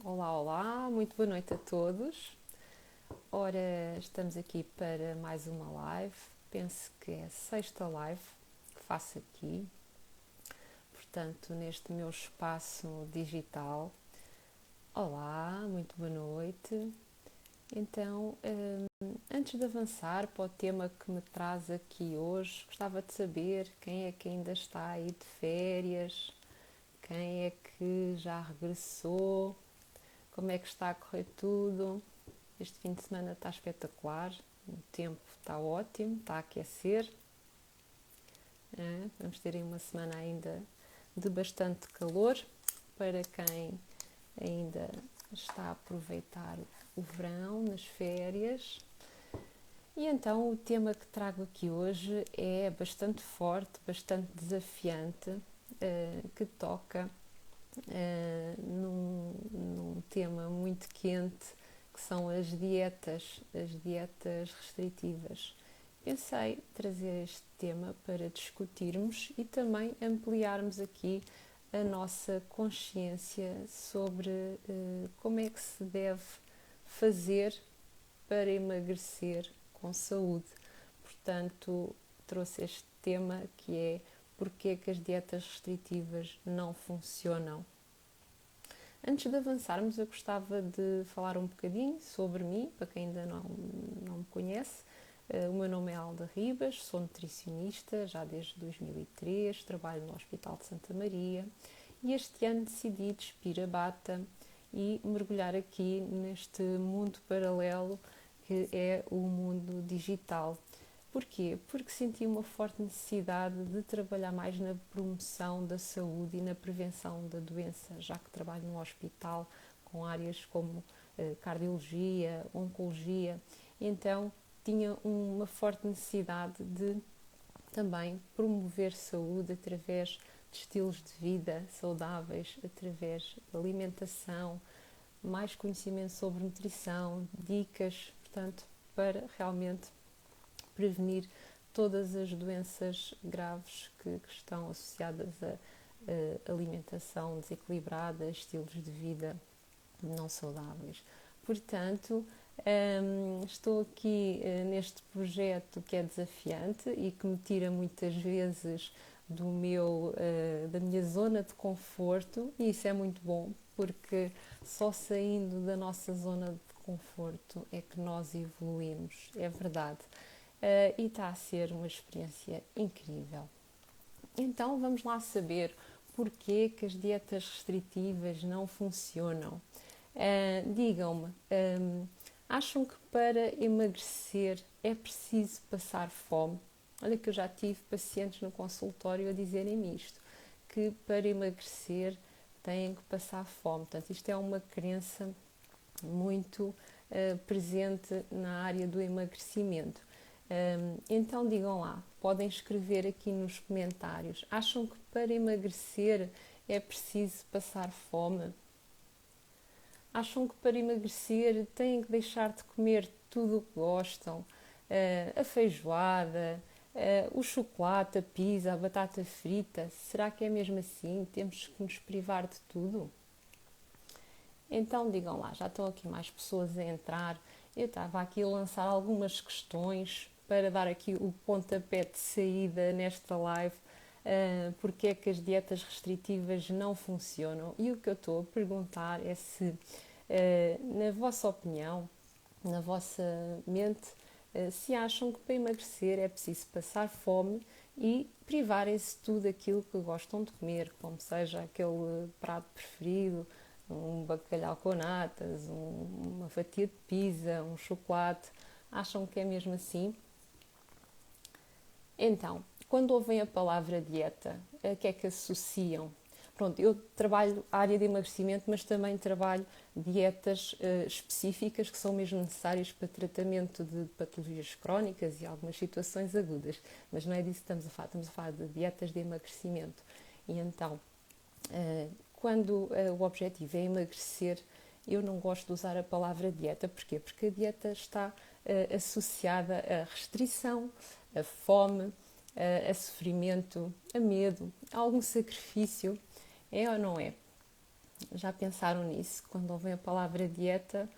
Olá, olá, muito boa noite a todos. Ora, estamos aqui para mais uma live. Penso que é a sexta live que faço aqui, portanto, neste meu espaço digital. Olá, muito boa noite. Então, antes de avançar para o tema que me traz aqui hoje, gostava de saber quem é que ainda está aí de férias, quem é que já regressou, como é que está a correr tudo. Este fim de semana está espetacular, o tempo está ótimo, está a aquecer. Vamos ter aí uma semana ainda de bastante calor para quem ainda está a aproveitar o verão nas férias. E então o tema que trago aqui hoje é bastante forte, bastante desafiante, que toca num tema muito quente, que são as dietas restritivas. Pensei trazer este tema para discutirmos e também ampliarmos aqui a nossa consciência sobre como é que se deve fazer para emagrecer com saúde. Portanto, trouxe este tema que é porque é que as dietas restritivas não funcionam. Antes de avançarmos, eu gostava de falar um bocadinho sobre mim, para quem ainda não me conhece. O meu nome é Alda Ribas, sou nutricionista já desde 2003, trabalho no Hospital de Santa Maria e este ano decidi despir a bata e mergulhar aqui neste mundo paralelo que é o mundo digital. Porquê? Porque senti uma forte necessidade de trabalhar mais na promoção da saúde e na prevenção da doença, já que trabalho num hospital com áreas como cardiologia, oncologia, então tinha uma forte necessidade de também promover saúde através de estilos de vida saudáveis, através de alimentação, mais conhecimento sobre nutrição, dicas, portanto, para realmente prevenir todas as doenças graves que estão associadas a alimentação desequilibrada, estilos de vida não saudáveis. Portanto, estou aqui neste projeto que é desafiante e que me tira muitas vezes da minha zona de conforto, e isso é muito bom, porque só saindo da nossa zona de conforto é que nós evoluímos, é verdade. E está a ser uma experiência incrível. Então vamos lá saber porquê que as dietas restritivas não funcionam. Digam-me, acham que para emagrecer é preciso passar fome? Olha que eu já tive pacientes no consultório a dizerem-me isto, que para emagrecer têm que passar fome. Portanto, isto é uma crença muito presente na área do emagrecimento. Então digam lá, podem escrever aqui nos comentários. Acham que para emagrecer é preciso passar fome? Acham que para emagrecer têm que deixar de comer tudo o que gostam? A feijoada, o chocolate, a pizza, a batata frita? Será que é mesmo assim? Temos que nos privar de tudo? Então digam lá, já estão aqui mais pessoas a entrar. Eu estava aqui a lançar algumas questões para dar aqui o pontapé de saída nesta live, porque é que as dietas restritivas não funcionam. E o que eu estou a perguntar é se, na vossa opinião, na vossa mente, se acham que para emagrecer é preciso passar fome e privarem-se de tudo aquilo que gostam de comer, como seja aquele prato preferido, um bacalhau com natas, uma fatia de pizza, um chocolate. Acham que é mesmo assim? Então, quando ouvem a palavra dieta, a que é que associam? Pronto, eu trabalho a área de emagrecimento, mas também trabalho dietas específicas que são mesmo necessárias para tratamento de patologias crónicas e algumas situações agudas. Mas não é disso que estamos a falar de dietas de emagrecimento. E então, quando o objetivo é emagrecer, eu não gosto de usar a palavra dieta. Porquê? Porque a dieta está associada a restrição, a fome, a sofrimento, a medo, a algum sacrifício. É ou não é? Já pensaram nisso? Quando ouvem a palavra dieta,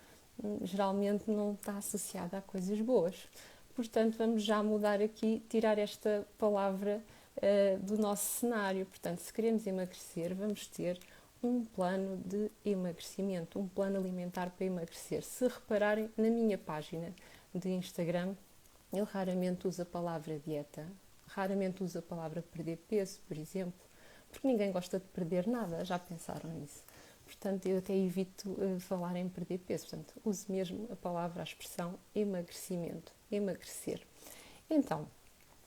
geralmente não está associada a coisas boas. Portanto, vamos já mudar aqui, tirar esta palavra do nosso cenário. Portanto, se queremos emagrecer, vamos ter um plano de emagrecimento, um plano alimentar para emagrecer. Se repararem na minha página de Instagram, eu raramente uso a palavra dieta, raramente uso a palavra perder peso, por exemplo, porque ninguém gosta de perder nada, já pensaram nisso? Portanto, eu até evito falar em perder peso, portanto, uso mesmo a palavra, a expressão emagrecimento, emagrecer. Então,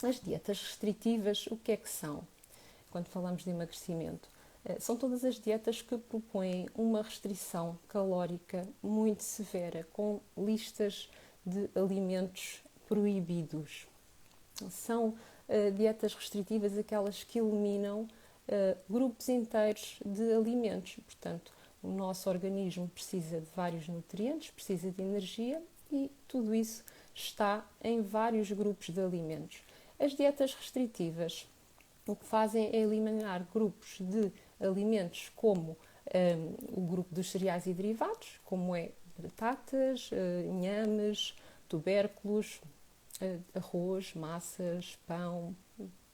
as dietas restritivas, o que é que são? Quando falamos de emagrecimento, são todas as dietas que propõem uma restrição calórica muito severa, com listas de alimentos proibidos. São dietas restritivas aquelas que eliminam grupos inteiros de alimentos. Portanto, o nosso organismo precisa de vários nutrientes, precisa de energia e tudo isso está em vários grupos de alimentos. As dietas restritivas o que fazem é eliminar grupos de alimentos como o grupo dos cereais e derivados, como é batatas, inhames, tubérculos, arroz, massas, pão,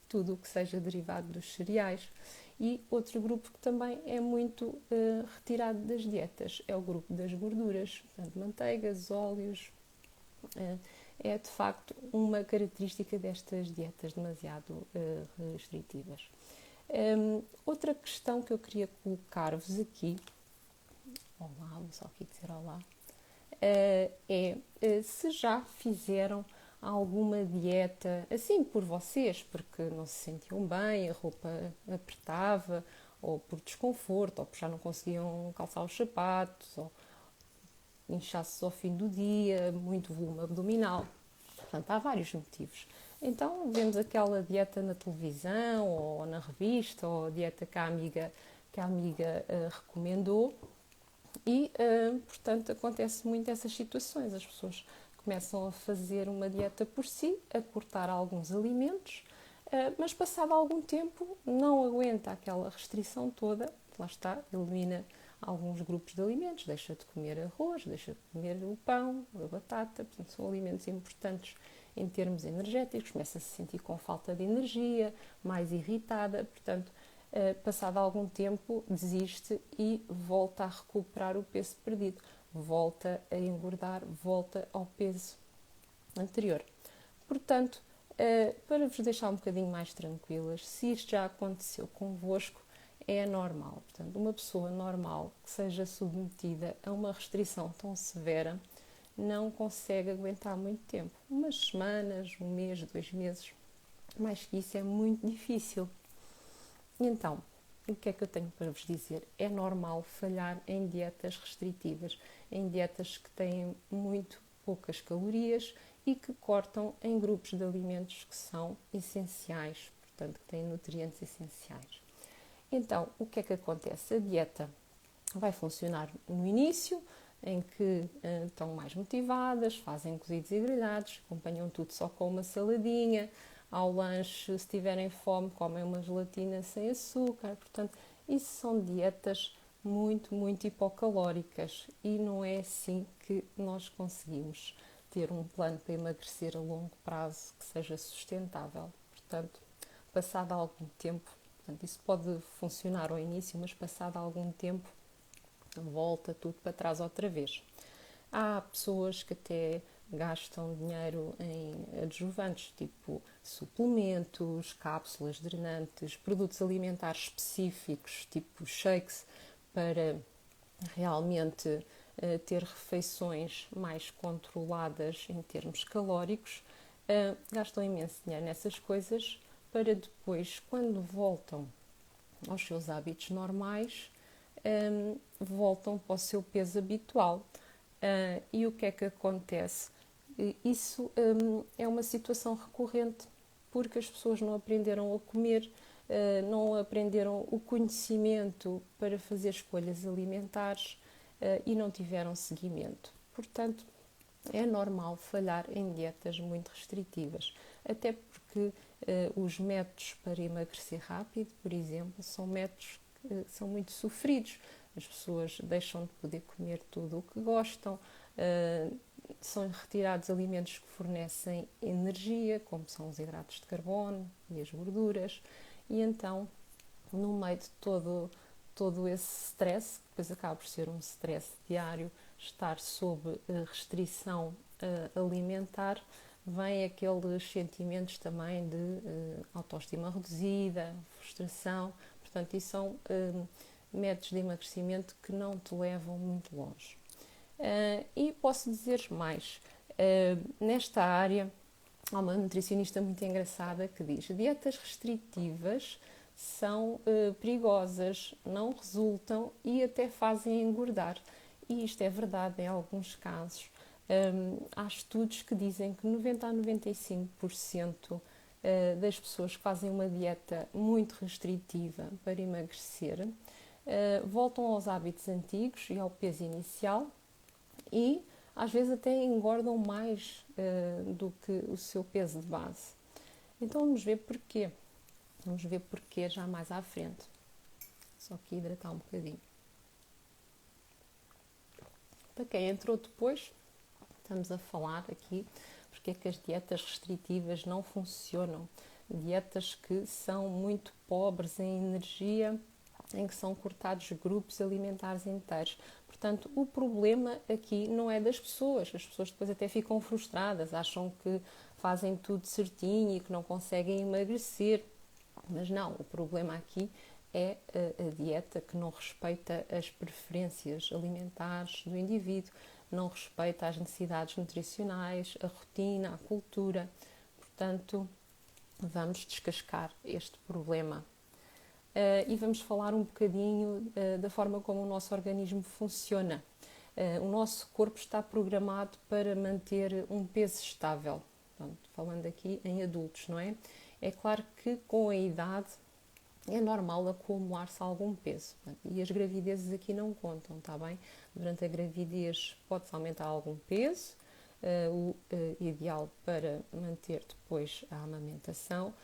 tudo o que seja derivado dos cereais. E outro grupo que também é muito retirado das dietas é o grupo das gorduras, portanto, manteigas, óleos. É de facto uma característica destas dietas demasiado restritivas. Outra questão que eu queria colocar-vos aqui, olá, vou só aqui dizer olá, é se já fizeram alguma dieta assim por vocês, porque não se sentiam bem, a roupa apertava, ou por desconforto, ou porque já não conseguiam calçar os sapatos, ou inchaços ao fim do dia, muito volume abdominal. Portanto, há vários motivos. Então, vemos aquela dieta na televisão, ou na revista, ou a dieta que a amiga recomendou, e, portanto, acontece muito essas situações. As pessoas começam a fazer uma dieta por si, a cortar alguns alimentos, mas passado algum tempo não aguenta aquela restrição toda, lá está, elimina alguns grupos de alimentos, deixa de comer arroz, deixa de comer o pão, a batata, portanto, são alimentos importantes em termos energéticos, começa a se sentir com falta de energia, mais irritada, portanto, passado algum tempo desiste e volta a recuperar o peso perdido, volta a engordar, volta ao peso anterior. Portanto, para vos deixar um bocadinho mais tranquilas, se isto já aconteceu convosco, é normal. Portanto, uma pessoa normal que seja submetida a uma restrição tão severa não consegue aguentar muito tempo. Umas semanas, um mês, 2 meses, mais que isso é muito difícil. Então, o que é que eu tenho para vos dizer? É normal falhar em dietas restritivas, em dietas que têm muito poucas calorias e que cortam em grupos de alimentos que são essenciais, portanto, que têm nutrientes essenciais. Então, o que é que acontece? A dieta vai funcionar no início, em que estão mais motivadas, fazem cozidos e grelhados, acompanham tudo só com uma saladinha, ao lanche, se tiverem fome, comem uma gelatina sem açúcar. Portanto, isso são dietas muito, muito hipocalóricas e não é assim que nós conseguimos ter um plano para emagrecer a longo prazo que seja sustentável. Portanto, passado algum tempo, portanto, isso pode funcionar ao início, mas passado algum tempo volta tudo para trás outra vez. Há pessoas que até gastam dinheiro em adjuvantes, tipo suplementos, cápsulas drenantes, produtos alimentares específicos, tipo shakes, para realmente ter refeições mais controladas em termos calóricos. Gastam imenso dinheiro nessas coisas para depois, quando voltam aos seus hábitos normais, voltam para o seu peso habitual. E o que é que acontece? Isso é uma situação recorrente porque as pessoas não aprenderam a comer, não aprenderam o conhecimento para fazer escolhas alimentares e não tiveram seguimento. Portanto, é normal falhar em dietas muito restritivas, até porque os métodos para emagrecer rápido, por exemplo, são métodos que são muito sofridos. as pessoas deixam de poder comer tudo o que gostam, são retirados alimentos que fornecem energia, como são os hidratos de carbono e as gorduras, e então, no meio de todo esse stress, que depois acaba por ser um stress diário, estar sob restrição alimentar, vem aqueles sentimentos também de autoestima reduzida, frustração. Portanto, isso são métodos de emagrecimento que não te levam muito longe. E posso dizer mais, nesta área há uma nutricionista muito engraçada que diz: dietas restritivas são perigosas, não resultam e até fazem engordar. E isto é verdade em alguns casos. Há estudos que dizem que 90 a 95% das pessoas que fazem uma dieta muito restritiva para emagrecer voltam aos hábitos antigos e ao peso inicial e às vezes até engordam mais do que o seu peso de base. Então vamos ver porquê. Vamos ver porquê já mais à frente. Só que hidratar um bocadinho. Para quem entrou depois, estamos a falar aqui porque é que as dietas restritivas não funcionam. Dietas que são muito pobres em energia, em que são cortados grupos alimentares inteiros. Portanto, o problema aqui não é das pessoas. As pessoas depois até ficam frustradas, acham que fazem tudo certinho e que não conseguem emagrecer. Mas não, o problema aqui é a dieta que não respeita as preferências alimentares do indivíduo, não respeita as necessidades nutricionais, a rotina, a cultura. Portanto, vamos descascar este problema. E vamos falar um bocadinho da forma como o nosso organismo funciona. O nosso corpo está programado para manter um peso estável. Portanto, falando aqui em adultos, não é? É claro que com a idade é normal acumular-se algum peso. E as gravidezes aqui não contam, está bem? Durante a gravidez pode-se aumentar algum peso, o ideal para manter depois a amamentação.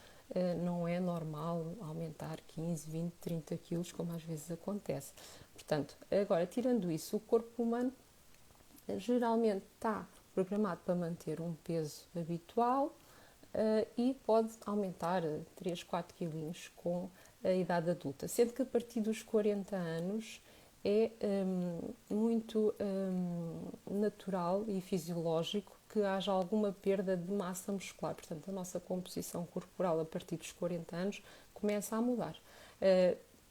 Não é normal aumentar 15, 20, 30 quilos, como às vezes acontece. Portanto, agora, tirando isso, o corpo humano geralmente está programado para manter um peso habitual e pode aumentar 3, 4 quilinhos com a idade adulta, sendo que a partir dos 40 anos é muito natural e fisiológico que haja alguma perda de massa muscular. Portanto, a nossa composição corporal a partir dos 40 anos começa a mudar.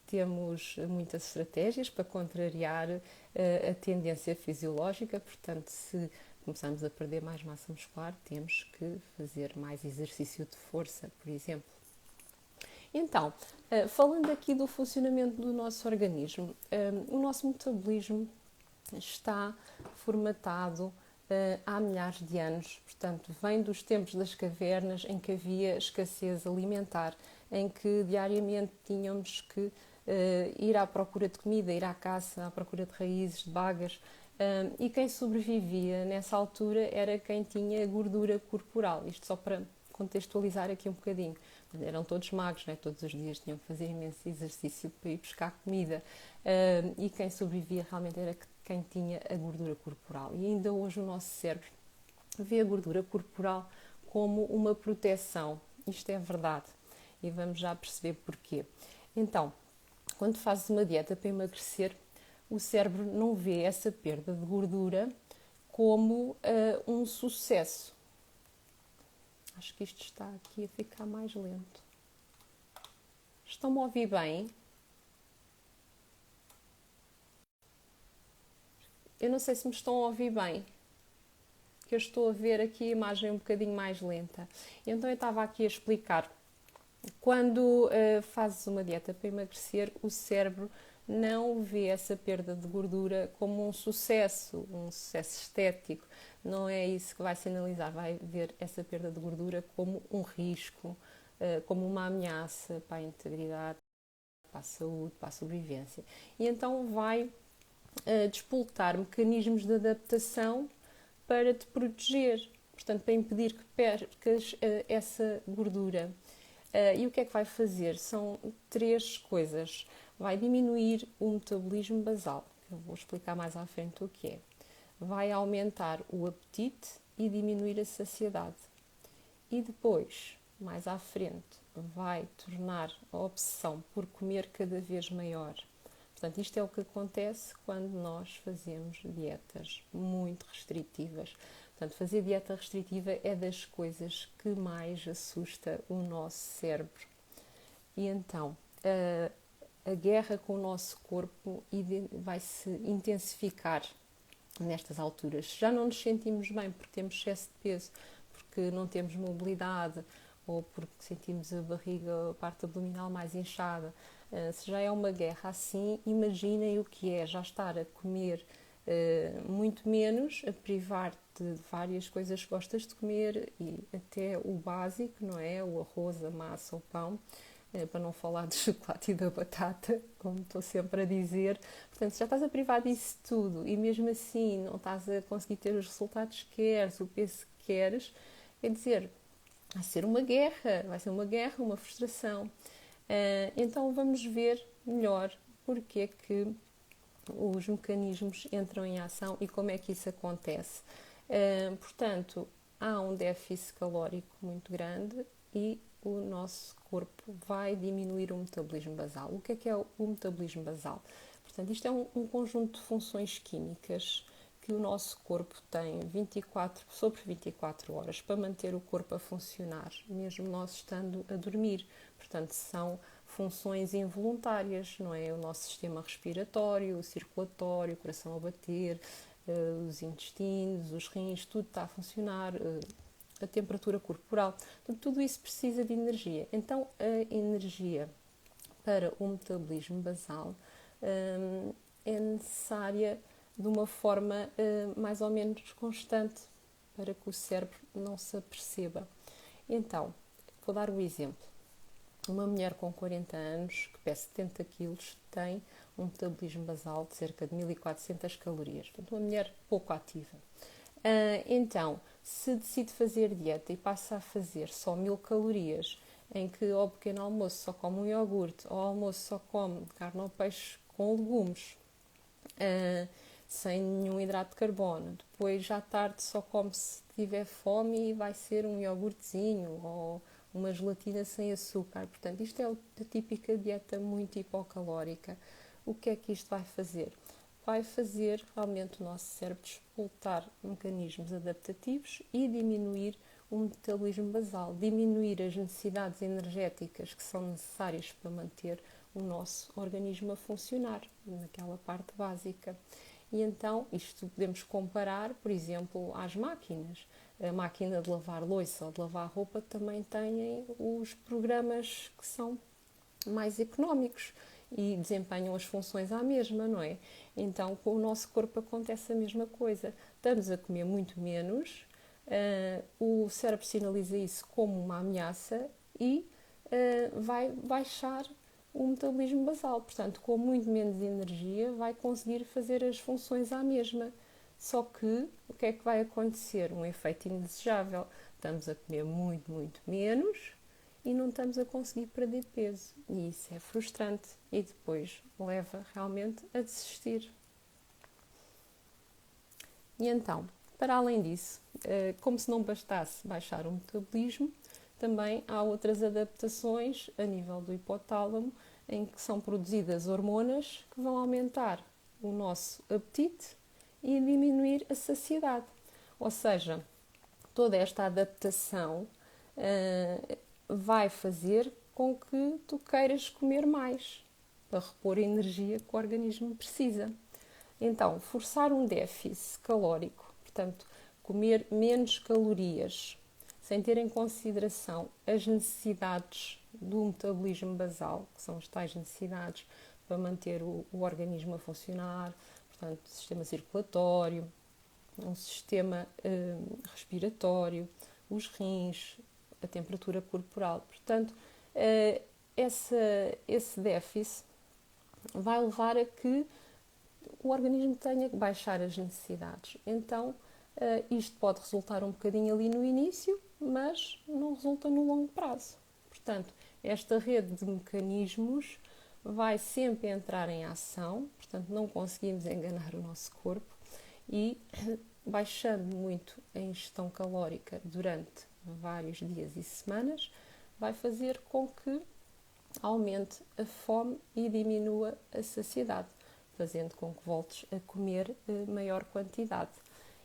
Temos muitas estratégias para contrariar a tendência fisiológica, portanto, se começamos a perder mais massa muscular, temos que fazer mais exercício de força, por exemplo. Então, falando aqui do funcionamento do nosso organismo, o nosso metabolismo está formatado há milhares de anos, portanto, vem dos tempos das cavernas em que havia escassez alimentar, em que diariamente tínhamos que ir à procura de comida, ir à caça, à procura de raízes, de bagas, e quem sobrevivia nessa altura era quem tinha gordura corporal, isto só para contextualizar aqui um bocadinho. Eram todos magros, né? Todos os dias tinham que fazer imenso exercício para ir buscar comida, e quem sobrevivia realmente era quem tinha a gordura corporal. E ainda hoje o nosso cérebro vê a gordura corporal como uma proteção. Isto é verdade e vamos já perceber porquê. Então, quando fazes uma dieta para emagrecer, o cérebro não vê essa perda de gordura como um sucesso. Acho que isto está aqui a ficar mais lento. Estão-me a ouvir bem? Eu não sei se me estão a ouvir bem, que eu estou a ver aqui a imagem um bocadinho mais lenta. Então eu estava aqui a explicar. Quando fazes uma dieta para emagrecer, o cérebro não vê essa perda de gordura como um sucesso estético. Não é isso que vai sinalizar, vai ver essa perda de gordura como um risco, como uma ameaça para a integridade, para a saúde, para a sobrevivência. E então vai despoltar mecanismos de adaptação para te proteger, portanto, para impedir que percas essa gordura. E o que é que vai fazer? São três coisas. vai diminuir o metabolismo basal, que eu vou explicar mais à frente o que é. Vai aumentar o apetite e diminuir a saciedade. E depois, mais à frente, vai tornar a obsessão por comer cada vez maior. Portanto, isto é o que acontece quando nós fazemos dietas muito restritivas. Portanto, fazer dieta restritiva é das coisas que mais assusta o nosso cérebro. E então, a guerra com o nosso corpo vai se intensificar nestas alturas. Já não nos sentimos bem porque temos excesso de peso, porque não temos mobilidade ou porque sentimos a barriga, a parte abdominal mais inchada. Se já é uma guerra assim, imaginem o que é já estar a comer muito menos, a privar-te de várias coisas que gostas de comer e até o básico, não é? O arroz, a massa, o pão, para não falar do chocolate e da batata, como estou sempre a dizer. Portanto, já estás a privar disso tudo e mesmo assim não estás a conseguir ter os resultados que queres, o peso que queres, quer dizer, vai ser uma guerra, uma frustração. Então vamos ver melhor porque é que os mecanismos entram em ação e como é que isso acontece. Portanto, há um déficit calórico muito grande e o nosso corpo vai diminuir o metabolismo basal. O que é o metabolismo basal? Portanto, isto é um conjunto de funções químicas que o nosso corpo tem sobre 24 horas para manter o corpo a funcionar, mesmo nós estando a dormir. Portanto, são funções involuntárias, não é? O nosso sistema respiratório, o circulatório, o coração a bater, os intestinos, os rins, tudo está a funcionar, a temperatura corporal. Portanto, tudo isso precisa de energia. Então, a energia para o metabolismo basal é necessária de uma forma mais ou menos constante para que o cérebro não se aperceba. Então, vou dar um exemplo. Uma mulher com 40 anos, que pesa 70 kg, tem um metabolismo basal de cerca de 1400 calorias. Portanto, uma mulher pouco ativa. Então, se decide fazer dieta e passa a fazer só 1000 calorias, em que ao pequeno almoço só come um iogurte, ao almoço só come carne ou peixe com legumes, sem nenhum hidrato de carbono, depois à tarde só come se tiver fome e vai ser um iogurtezinho ou uma gelatina sem açúcar. Portanto, isto é a típica dieta muito hipocalórica. O que é que isto vai fazer? Vai fazer realmente o nosso cérebro despoltar mecanismos adaptativos e diminuir o metabolismo basal, diminuir as necessidades energéticas que são necessárias para manter o nosso organismo a funcionar, naquela parte básica. E então, isto podemos comparar, por exemplo, às máquinas. A máquina de lavar louça ou de lavar roupa também têm os programas que são mais económicos e desempenham as funções à mesma, não é? Então, com o nosso corpo acontece a mesma coisa. Estamos a comer muito menos, o cérebro sinaliza isso como uma ameaça e vai baixar o metabolismo basal. Portanto, com muito menos energia, vai conseguir fazer as funções à mesma. Só que, o que é que vai acontecer? Um efeito indesejável. Estamos a comer muito, muito menos e não estamos a conseguir perder peso. E isso é frustrante e depois leva realmente a desistir. E então, para além disso, como se não bastasse baixar o metabolismo, também há outras adaptações a nível do hipotálamo em que são produzidas hormonas que vão aumentar o nosso apetite e diminuir a saciedade. Ou seja, toda esta adaptação vai fazer com que tu queiras comer mais para repor a energia que o organismo precisa. Então, forçar um déficit calórico, portanto, comer menos calorias, sem ter em consideração as necessidades do metabolismo basal, que são as tais necessidades para manter o organismo a funcionar, portanto, sistema circulatório, um sistema respiratório, os rins, a temperatura corporal. Portanto, esse déficit vai levar a que o organismo tenha que baixar as necessidades. Então, isto pode resultar um bocadinho ali no início, mas não resulta no longo prazo. Portanto, esta rede de mecanismos vai sempre entrar em ação, portanto não conseguimos enganar o nosso corpo e baixando muito a ingestão calórica durante vários dias e semanas, vai fazer com que aumente a fome e diminua a saciedade, fazendo com que voltes a comer maior quantidade.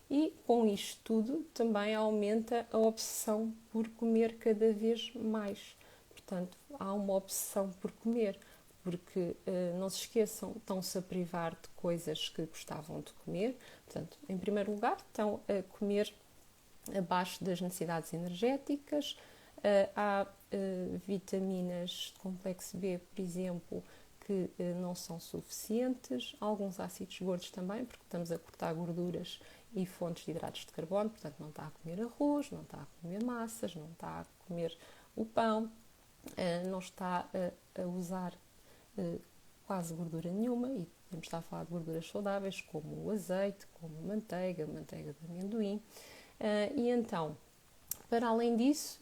E com isto tudo também aumenta a obsessão por comer cada vez mais. Portanto, há uma obsessão por comer, porque não se esqueçam, estão-se a privar de coisas que gostavam de comer. Portanto, em primeiro lugar, estão a comer abaixo das necessidades energéticas. Há vitaminas de complexo B, por exemplo, que não são suficientes. Alguns ácidos gordos também, porque estamos a cortar gorduras e fontes de hidratos de carbono. Portanto, não está a comer arroz, não está a comer massas, não está a comer o pão, não está a usar quase gordura nenhuma, e podemos estar a falar de gorduras saudáveis, como o azeite, como a manteiga de amendoim. E então, para além disso,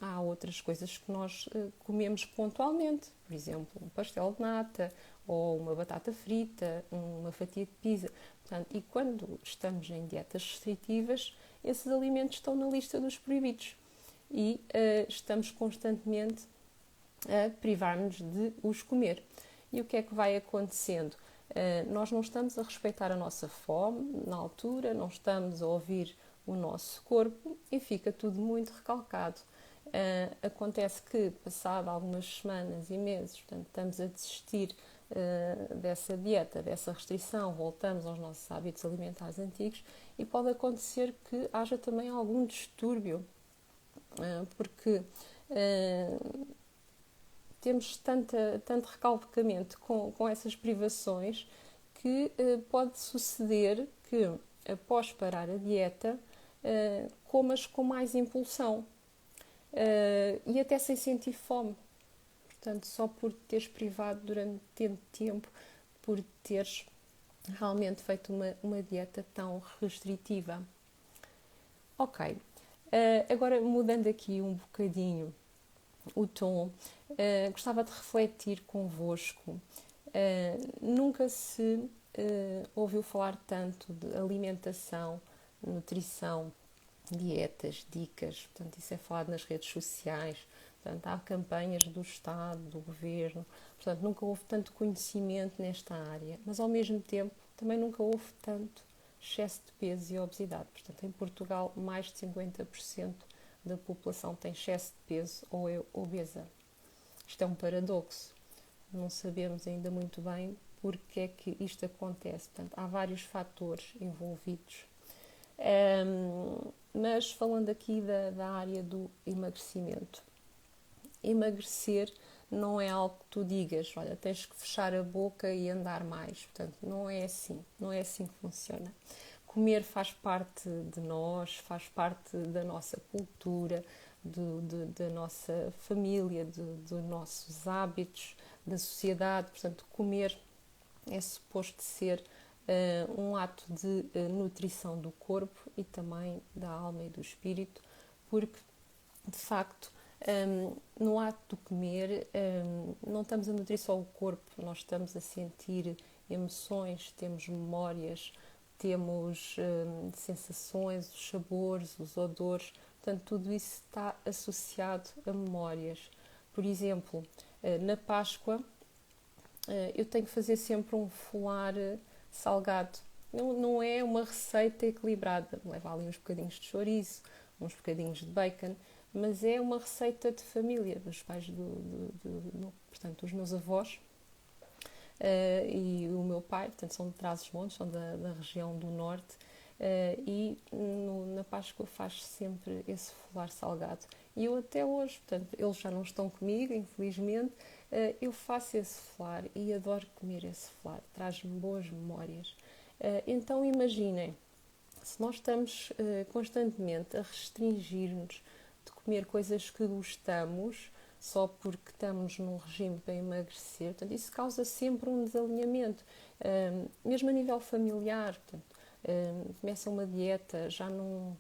há outras coisas que nós comemos pontualmente, por exemplo, um pastel de nata, ou uma batata frita, uma fatia de pizza. Portanto, e quando estamos em dietas restritivas, esses alimentos estão na lista dos proibidos e estamos constantemente a privar-nos de os comer. E o que é que vai acontecendo? Nós não estamos a respeitar a nossa fome na altura, não estamos a ouvir o nosso corpo e fica tudo muito recalcado. Acontece que, passado algumas semanas e meses, portanto, estamos a desistir dessa dieta, dessa restrição, voltamos aos nossos hábitos alimentares antigos e pode acontecer que haja também algum distúrbio, porque temos tanto recalcamento com essas privações que pode suceder que, após parar a dieta, comas com mais impulsão e até sem sentir fome. Portanto, só por teres privado durante tanto tempo, por teres realmente feito uma dieta tão restritiva. Ok, agora mudando aqui um bocadinho o tom, gostava de refletir convosco. Nunca se ouviu falar tanto de alimentação, nutrição, dietas, dicas, portanto isso é falado nas redes sociais, portanto há campanhas do Estado, do Governo, portanto nunca houve tanto conhecimento nesta área, mas ao mesmo tempo também nunca houve tanto excesso de peso e obesidade. Portanto, em Portugal, mais de 50% da população tem excesso de peso ou é obesa. Isto é um paradoxo. Não sabemos ainda muito bem porque é que isto acontece. Portanto, há vários fatores envolvidos. Mas falando aqui da área do emagrecimento. Emagrecer não é algo que tu digas, olha, tens que fechar a boca e andar mais. Portanto, não é assim que funciona. Comer faz parte de nós, faz parte da nossa cultura, da nossa família, dos nossos hábitos, da sociedade. Portanto, comer é suposto ser um ato de nutrição do corpo e também da alma e do espírito, porque, de facto, no ato de comer, não estamos a nutrir só o corpo, nós estamos a sentir emoções, temos memórias, temos sensações, os sabores, os odores, portanto, tudo isso está associado a memórias. Por exemplo, na Páscoa, eu tenho que fazer sempre um folar salgado. Não é uma receita equilibrada, leva ali uns bocadinhos de chouriço, uns bocadinhos de bacon, mas é uma receita de família, dos pais, portanto, dos meus avós e o meu pai, portanto, são de Trás-os-Montes, são da região do norte, e na Páscoa faz sempre esse folar salgado. E eu até hoje, portanto, eles já não estão comigo, infelizmente, eu faço esse folar e adoro comer esse folar, traz-me boas memórias. Então imaginem, se nós estamos constantemente a restringir-nos de comer coisas que gostamos, só porque estamos num regime para emagrecer, portanto, isso causa sempre um desalinhamento, mesmo a nível familiar. Portanto, começa uma dieta, já não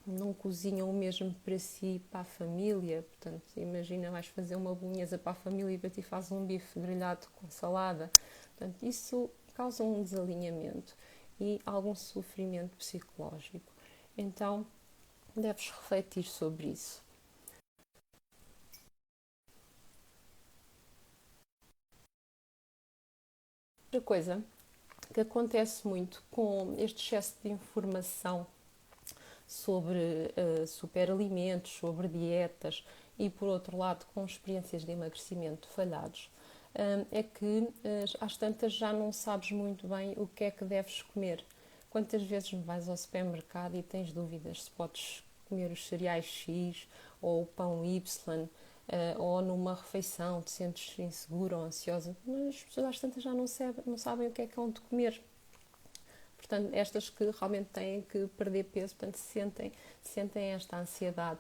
não cozinham o mesmo para si e para a família. Portanto, imagina, vais fazer uma bolonhesa para a família e para ti fazes um bife grelhado com salada. Portanto, isso causa um desalinhamento e algum sofrimento psicológico. Então, deves refletir sobre isso. Outra coisa que acontece muito com este excesso de informação sobre superalimentos, sobre dietas e, por outro lado, com experiências de emagrecimento falhados, é que às tantas já não sabes muito bem o que é que deves comer. Quantas vezes vais ao supermercado e tens dúvidas se podes comer os cereais X ou o pão Y, ou numa refeição te sentes insegura ou ansiosa, mas as pessoas às tantas já não sabem o que é onde comer. Portanto, estas que realmente têm que perder peso, portanto, sentem esta ansiedade,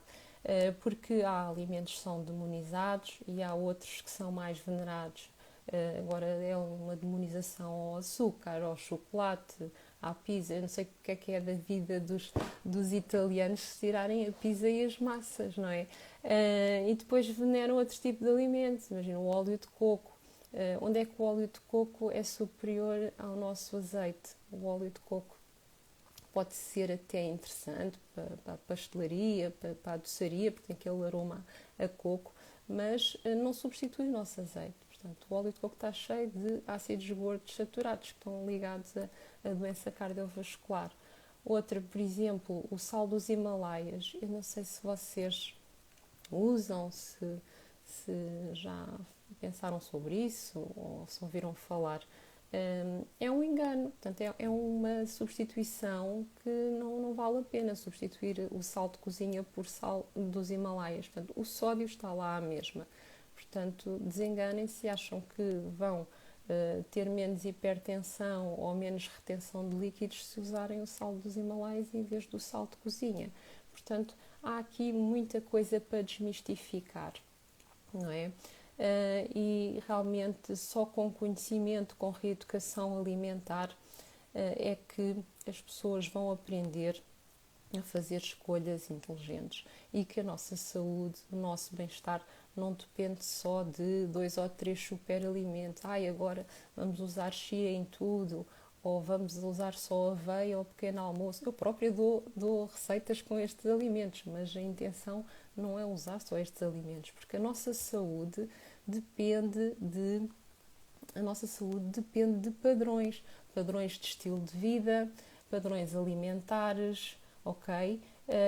porque há alimentos que são demonizados e há outros que são mais venerados. Agora é uma demonização ao açúcar, ao chocolate, à pizza. Eu não sei o que é da vida dos italianos se tirarem a pizza e as massas, não é? E depois veneram outros tipos de alimentos. Imagina o óleo de coco. Onde é que o óleo de coco é superior ao nosso azeite? O óleo de coco pode ser até interessante para a pastelaria, para a doçaria, porque tem aquele aroma a coco, mas não substitui o nosso azeite. Portanto, o óleo de coco está cheio de ácidos gordos saturados que estão ligados à doença cardiovascular. Outra, por exemplo, o sal dos Himalaias. Eu não sei se vocês usam, se já pensaram sobre isso ou se ouviram falar. É um engano, portanto, é uma substituição que não vale a pena substituir o sal de cozinha por sal dos Himalaias. Portanto, o sódio está lá à mesma. Portanto, desenganem-se e acham que vão ter menos hipertensão ou menos retenção de líquidos se usarem o sal dos Himalaias em vez do sal de cozinha. Portanto, há aqui muita coisa para desmistificar, não é? E realmente só com conhecimento, com reeducação alimentar, é que as pessoas vão aprender a fazer escolhas inteligentes e que a nossa saúde, o nosso bem-estar não depende só de 2 ou 3 superalimentos. Agora vamos usar chia em tudo, ou vamos usar só aveia ao pequeno almoço. Eu própria dou receitas com estes alimentos, mas a intenção não é usar só estes alimentos, porque depende a nossa saúde depende de padrões de estilo de vida, padrões alimentares, ok?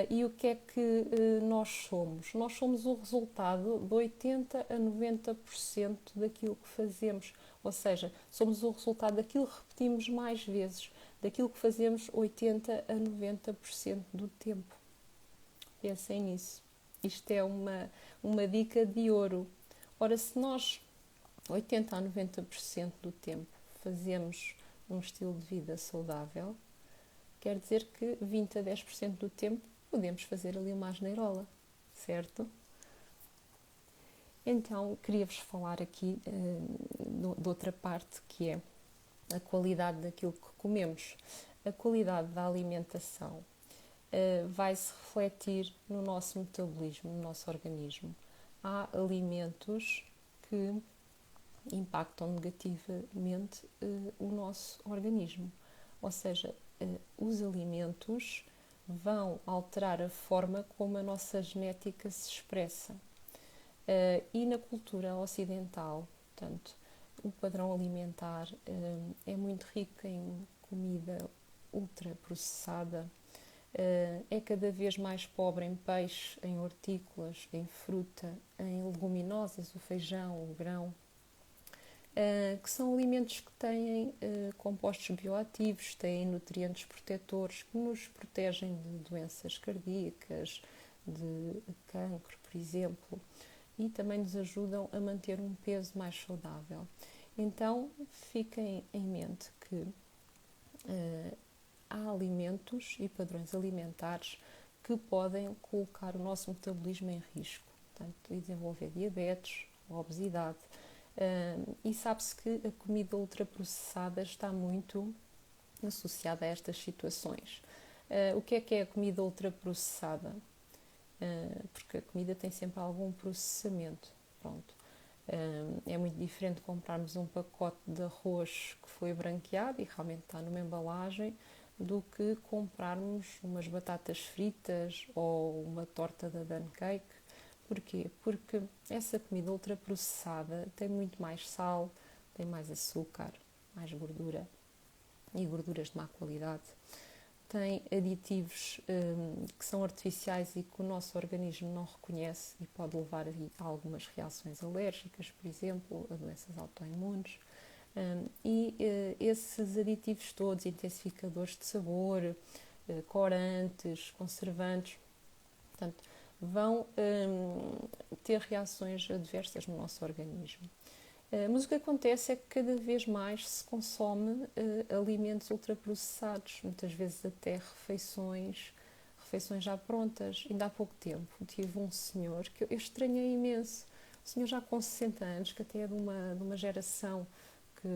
E o que é que nós somos? Nós somos o resultado de 80 a 90% daquilo que fazemos. Ou seja, somos o resultado daquilo que repetimos mais vezes, daquilo que fazemos 80 a 90% do tempo. Pensem nisso. Isto é uma dica de ouro. Ora, se nós 80 a 90% do tempo fazemos um estilo de vida saudável, quer dizer que 20 a 10% do tempo podemos fazer ali uma asneirola, certo? Então, queria-vos falar aqui de outra parte, que é a qualidade daquilo que comemos. A qualidade da alimentação vai-se refletir no nosso metabolismo, no nosso organismo. Há alimentos que impactam negativamente o nosso organismo. Ou seja, os alimentos vão alterar a forma como a nossa genética se expressa. E na cultura ocidental, portanto, o padrão alimentar é muito rico em comida ultraprocessada, é cada vez mais pobre em peixe, em hortícolas, em fruta, em leguminosas, o feijão, o grão, que são alimentos que têm compostos bioativos, têm nutrientes protetores que nos protegem de doenças cardíacas, de cancro, por exemplo, e também nos ajudam a manter um peso mais saudável. Então, fiquem em mente que há alimentos e padrões alimentares que podem colocar o nosso metabolismo em risco, portanto, desenvolver diabetes, obesidade. E sabe-se que a comida ultraprocessada está muito associada a estas situações. O que é a comida ultraprocessada? Porque a comida tem sempre algum processamento. Pronto. É muito diferente comprarmos um pacote de arroz que foi branqueado e realmente está numa embalagem do que comprarmos umas batatas fritas ou uma torta da Dan Cake. Porquê? Porque essa comida ultraprocessada tem muito mais sal, tem mais açúcar, mais gordura e gorduras de má qualidade. Tem aditivos que são artificiais e que o nosso organismo não reconhece e pode levar a algumas reações alérgicas, por exemplo, a doenças autoimunes. Esses aditivos todos, intensificadores de sabor, corantes, conservantes, portanto, vão ter reações adversas no nosso organismo. Mas o que acontece é que cada vez mais se consome alimentos ultraprocessados, muitas vezes até refeições já prontas. Ainda há pouco tempo tive um senhor que eu estranhei imenso, um senhor já com 60 anos, que até é de uma geração que,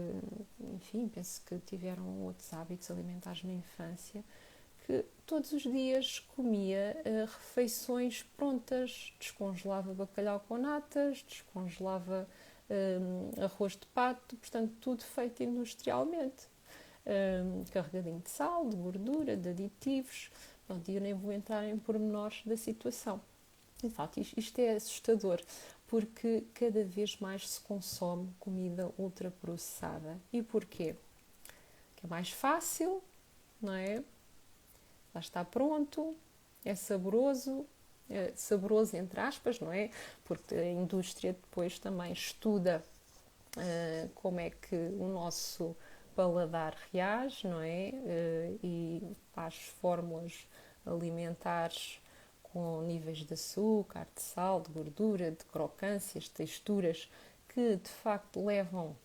enfim, penso que tiveram outros hábitos alimentares na infância, que todos os dias comia refeições prontas, descongelava bacalhau com natas, descongelava arroz de pato, portanto tudo feito industrialmente, carregadinho de sal, de gordura, de aditivos. Pronto, eu nem vou entrar em pormenores da situação. De facto, isto é assustador, porque cada vez mais se consome comida ultraprocessada. E porquê? Que é mais fácil, não é? Já está pronto, é saboroso, entre aspas, não é? Porque a indústria depois também estuda como é que o nosso paladar reage, não é? E faz fórmulas alimentares com níveis de açúcar, de sal, de gordura, de crocâncias, texturas, que de facto levam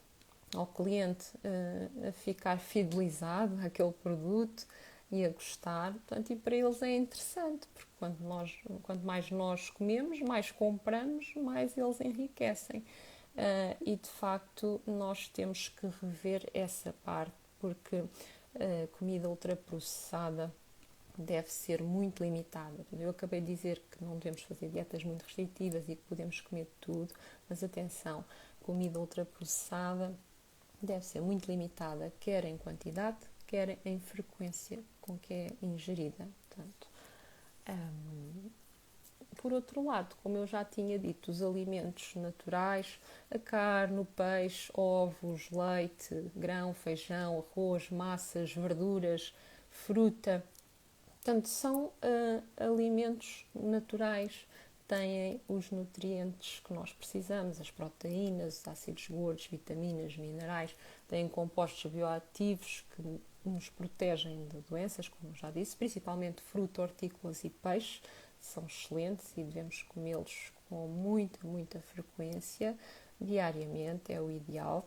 ao cliente a ficar fidelizado àquele produto e a gostar. Portanto, e para eles é interessante, porque quanto mais nós comemos, mais compramos, mais eles enriquecem. E de facto nós temos que rever essa parte, porque a comida ultraprocessada deve ser muito limitada. Eu acabei de dizer que não devemos fazer dietas muito restritivas e que podemos comer tudo, mas atenção, comida ultraprocessada deve ser muito limitada, quer em quantidade, quer em frequência com que é ingerida. Portanto, por outro lado, como eu já tinha dito, os alimentos naturais, a carne, o peixe, ovos, leite, grão, feijão, arroz, massas, verduras, fruta, portanto, são alimentos naturais, têm os nutrientes que nós precisamos, as proteínas, os ácidos gordos, vitaminas, minerais, têm compostos bioativos que nos protegem de doenças, como já disse, principalmente fruta, hortícolas e peixe, são excelentes e devemos comê-los com muita frequência, diariamente, é o ideal.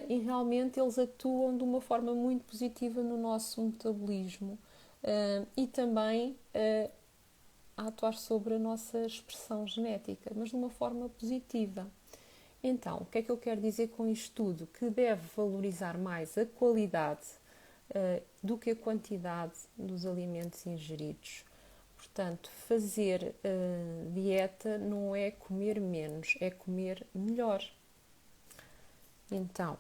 E realmente eles atuam de uma forma muito positiva no nosso metabolismo e também a atuar sobre a nossa expressão genética, mas de uma forma positiva. Então, o que é que eu quero dizer com isto tudo? Que deve valorizar mais a qualidade do que a quantidade dos alimentos ingeridos. Portanto, fazer dieta não é comer menos, é comer melhor. Então,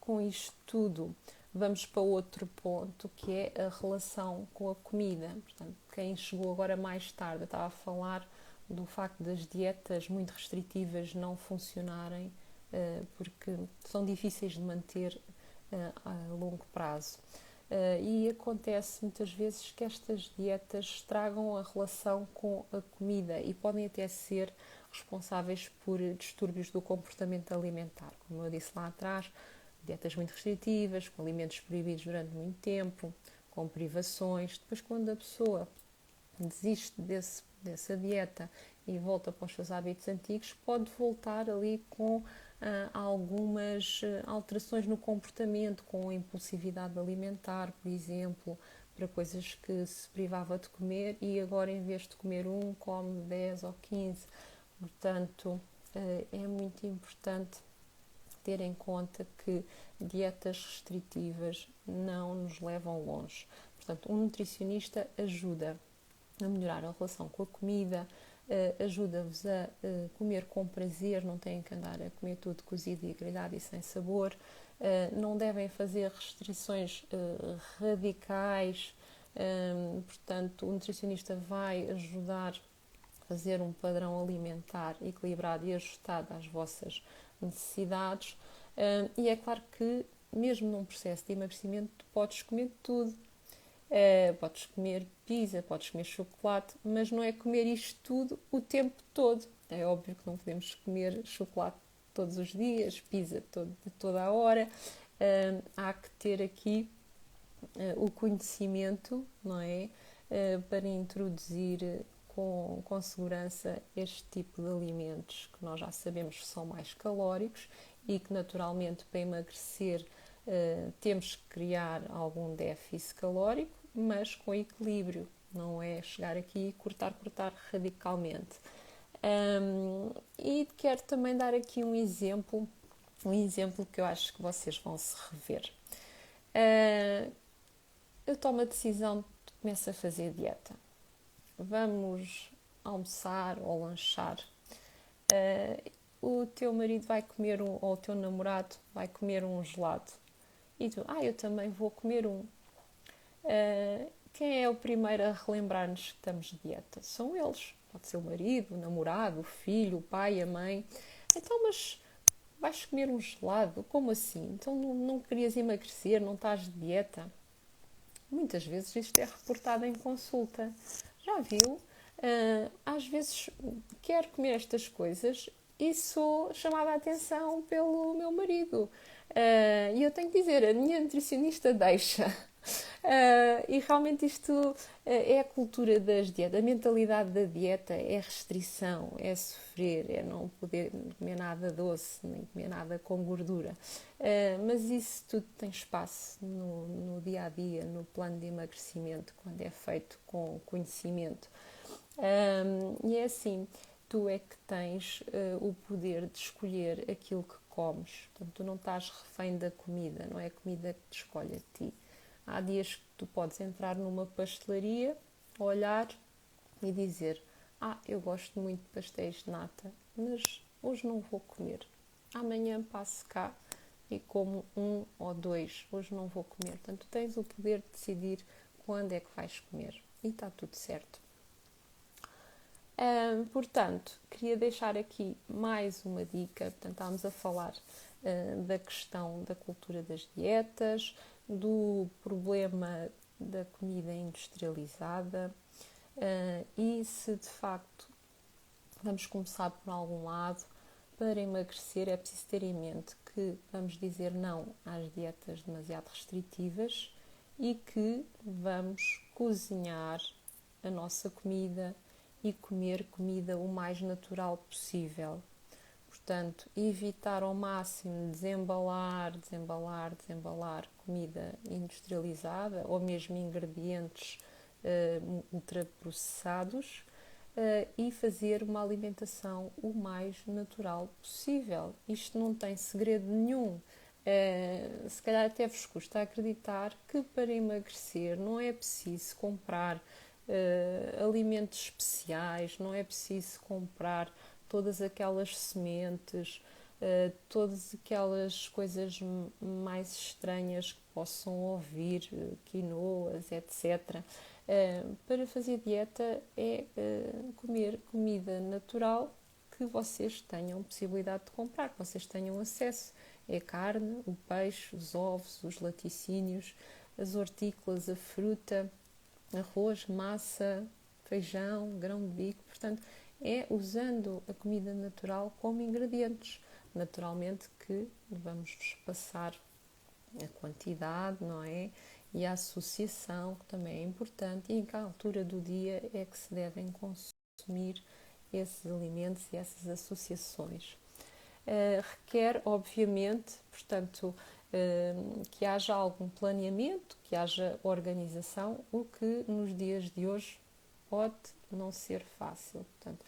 com isto tudo, vamos para outro ponto, que é a relação com a comida. Portanto, quem chegou agora mais tarde, eu estava a falar do facto das dietas muito restritivas não funcionarem porque são difíceis de manter a longo prazo. E acontece muitas vezes que estas dietas estragam a relação com a comida e podem até ser responsáveis por distúrbios do comportamento alimentar. Como eu disse lá atrás, dietas muito restritivas, com alimentos proibidos durante muito tempo, com privações. Depois, quando a pessoa desiste dessa dieta e volta para os seus hábitos antigos, pode voltar ali com algumas alterações no comportamento, com impulsividade alimentar, por exemplo, para coisas que se privava de comer e agora em vez de comer come 10 ou 15. Portanto, é muito importante ter em conta que dietas restritivas não nos levam longe. Portanto, um nutricionista ajuda a melhorar a relação com a comida, ajuda-vos a comer com prazer, não têm que andar a comer tudo cozido e grelhado e sem sabor, não devem fazer restrições radicais, portanto, o nutricionista vai ajudar a fazer um padrão alimentar equilibrado e ajustado às vossas necessidades, e é claro que mesmo num processo de emagrecimento tu podes comer tudo. Podes comer pizza, podes comer chocolate, mas não é comer isto tudo o tempo todo. É óbvio que não podemos comer chocolate todos os dias, pizza toda a hora. Há que ter aqui o conhecimento, não é? Para introduzir com segurança este tipo de alimentos que nós já sabemos que são mais calóricos e que naturalmente para emagrecer temos que criar algum déficit calórico, mas com equilíbrio, não é chegar aqui e cortar radicalmente. E quero também dar aqui um exemplo que eu acho que vocês vão se rever. Eu tomo a decisão de começar a fazer dieta. Vamos almoçar ou lanchar. O teu marido vai comer ou o teu namorado vai comer um gelado. E tu, eu também vou comer um. Quem é o primeiro a relembrar-nos que estamos de dieta? São eles. Pode ser o marido, o namorado, o filho, o pai, a mãe. Então, mas vais comer um gelado? Como assim? Então não querias emagrecer, não estás de dieta? Muitas vezes isto é reportado em consulta. Já viu? Às vezes quero comer estas coisas e sou chamada a atenção pelo meu marido. E eu tenho que dizer, a minha nutricionista deixa. E realmente isto é a cultura das dietas. A mentalidade da dieta é restrição, é sofrer, é não poder comer nada doce, nem comer nada com gordura. Mas isso tudo tem espaço no dia a dia, no plano de emagrecimento, quando é feito com conhecimento. E é assim, tu é que tens o poder de escolher aquilo que comes. Portanto, tu não estás refém da comida, não é a comida que te escolhe a ti. Há dias que tu podes entrar numa pastelaria, olhar e dizer: eu gosto muito de pastéis de nata, mas hoje não vou comer. Amanhã passo cá e como um ou dois, hoje não vou comer. Portanto, tu tens o poder de decidir quando é que vais comer e está tudo certo. Portanto, queria deixar aqui mais uma dica. Portanto, estávamos a falar da questão da cultura das dietas, do problema da comida industrializada e se de facto vamos começar por algum lado, para emagrecer é preciso ter em mente que vamos dizer não às dietas demasiado restritivas e que vamos cozinhar a nossa comida e comer comida o mais natural possível. Portanto, evitar ao máximo desembalar comida industrializada ou mesmo ingredientes ultraprocessados e fazer uma alimentação o mais natural possível. Isto não tem segredo nenhum. Se calhar até vos custa acreditar que para emagrecer não é preciso comprar alimentos especiais, não é preciso comprar todas aquelas sementes, todas aquelas coisas mais estranhas que possam ouvir, quinoas, etc. Para fazer dieta é comer comida natural que vocês tenham possibilidade de comprar, que vocês tenham acesso. É a carne, o peixe, os ovos, os laticínios, as hortícolas, a fruta, arroz, massa, feijão, grão de bico. Portanto, é usando a comida natural como ingredientes. Naturalmente que vamos passar a quantidade, não é? E a associação, que também é importante, e em que altura do dia é que se devem consumir esses alimentos e essas associações. Requer, obviamente, portanto, que haja algum planeamento, que haja organização, o que nos dias de hoje pode não ser fácil. Portanto,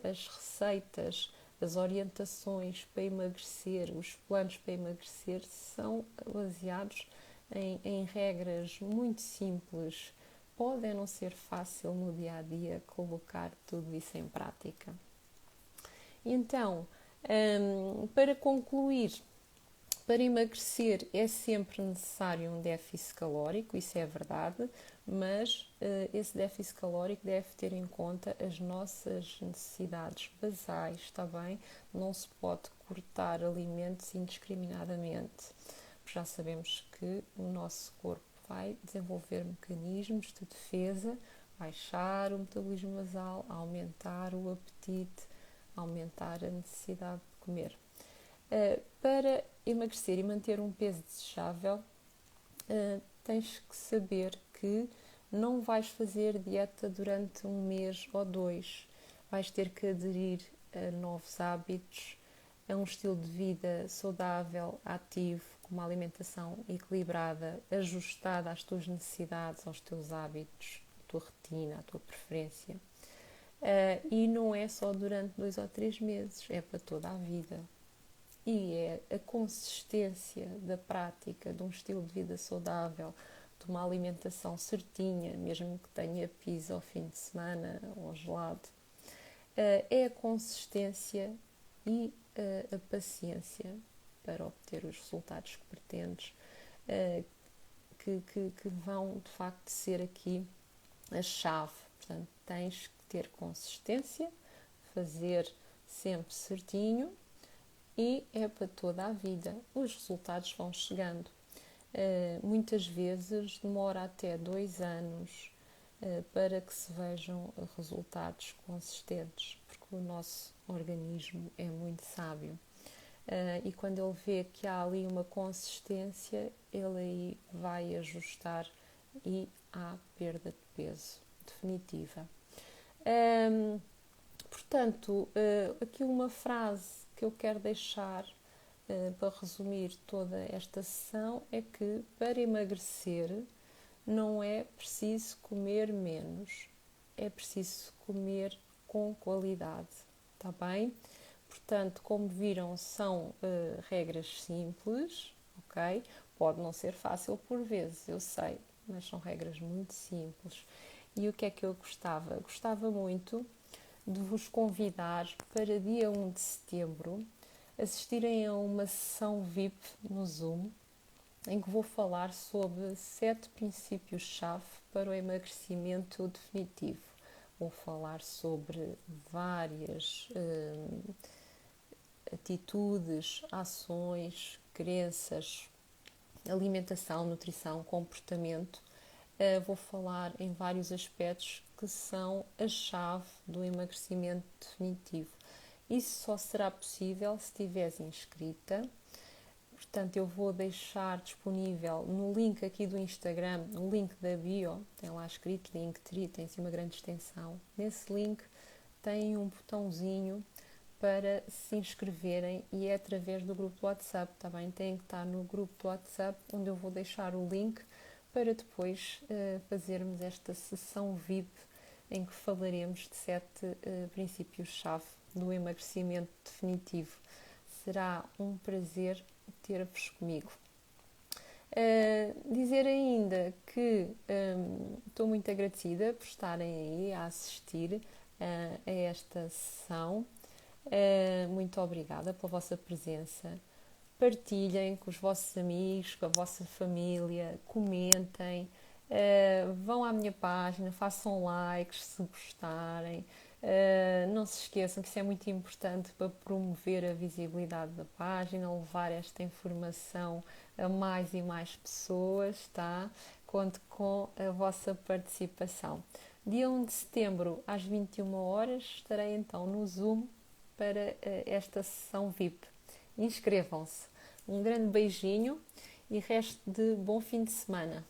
as receitas as orientações para emagrecer, os planos para emagrecer são baseados em regras muito simples. Pode não ser fácil no dia a dia colocar tudo isso em prática. Então, para concluir, para emagrecer é sempre necessário um déficit calórico, isso é verdade, mas esse déficit calórico deve ter em conta as nossas necessidades basais, está bem? Não se pode cortar alimentos indiscriminadamente. Já sabemos que o nosso corpo vai desenvolver mecanismos de defesa, baixar o metabolismo basal, aumentar o apetite, aumentar a necessidade de comer. Para emagrecer e manter um peso desejável, tens que saber que não vais fazer dieta durante 1 mês ou 2. Vais ter que aderir a novos hábitos, a um estilo de vida saudável, ativo, com uma alimentação equilibrada, ajustada às tuas necessidades, aos teus hábitos, à tua rotina, à tua preferência. E não é só durante 2 ou 3 meses, é para toda a vida. E é a consistência da prática de um estilo de vida saudável, de uma alimentação certinha, mesmo que tenha pizza ao fim de semana ou gelado, é a consistência e a paciência para obter os resultados que pretendes, que vão de facto ser aqui a chave. Portanto, tens que ter consistência, fazer sempre certinho, e é para toda a vida. Os resultados vão chegando. Muitas vezes demora até 2 anos para que se vejam resultados consistentes, porque o nosso organismo é muito sábio. E quando ele vê que há ali uma consistência, ele aí vai ajustar e há perda de peso definitiva. Portanto, aqui uma frase que eu quero deixar para resumir toda esta sessão é que para emagrecer não é preciso comer menos, é preciso comer com qualidade, está bem? Portanto, como viram, são regras simples, ok? Pode não ser fácil por vezes, eu sei, mas são regras muito simples. E o que é que eu gostava? Gostava muito de vos convidar para dia 1 de setembro assistirem a uma sessão VIP no Zoom, em que vou falar sobre 7 princípios-chave para o emagrecimento definitivo. Vou falar sobre várias atitudes, ações, crenças, alimentação, nutrição, comportamento. Vou falar em vários aspectos que são a chave do emagrecimento definitivo. Isso só será possível se estiveres inscrita. Portanto, eu vou deixar disponível no link aqui do Instagram, no link da bio, tem lá escrito Linktree, tem assim uma grande extensão. Nesse link tem um botãozinho para se inscreverem e é através do grupo do WhatsApp, tá bem? Tem que estar no grupo do WhatsApp, onde eu vou deixar o link para depois fazermos esta sessão VIP em que falaremos de 7 princípios-chave do emagrecimento definitivo. Será um prazer ter-vos comigo. Dizer ainda que estou muito agradecida por estarem aí a assistir a esta sessão. Muito obrigada pela vossa presença. Partilhem com os vossos amigos, com a vossa família, comentem, vão à minha página, façam likes se gostarem. Não se esqueçam que isso é muito importante para promover a visibilidade da página, levar esta informação a mais e mais pessoas, tá? Conto com a vossa participação. Dia 1 de setembro, às 21 horas, estarei então no Zoom para esta sessão VIP. Inscrevam-se. Um grande beijinho e resto de bom fim de semana.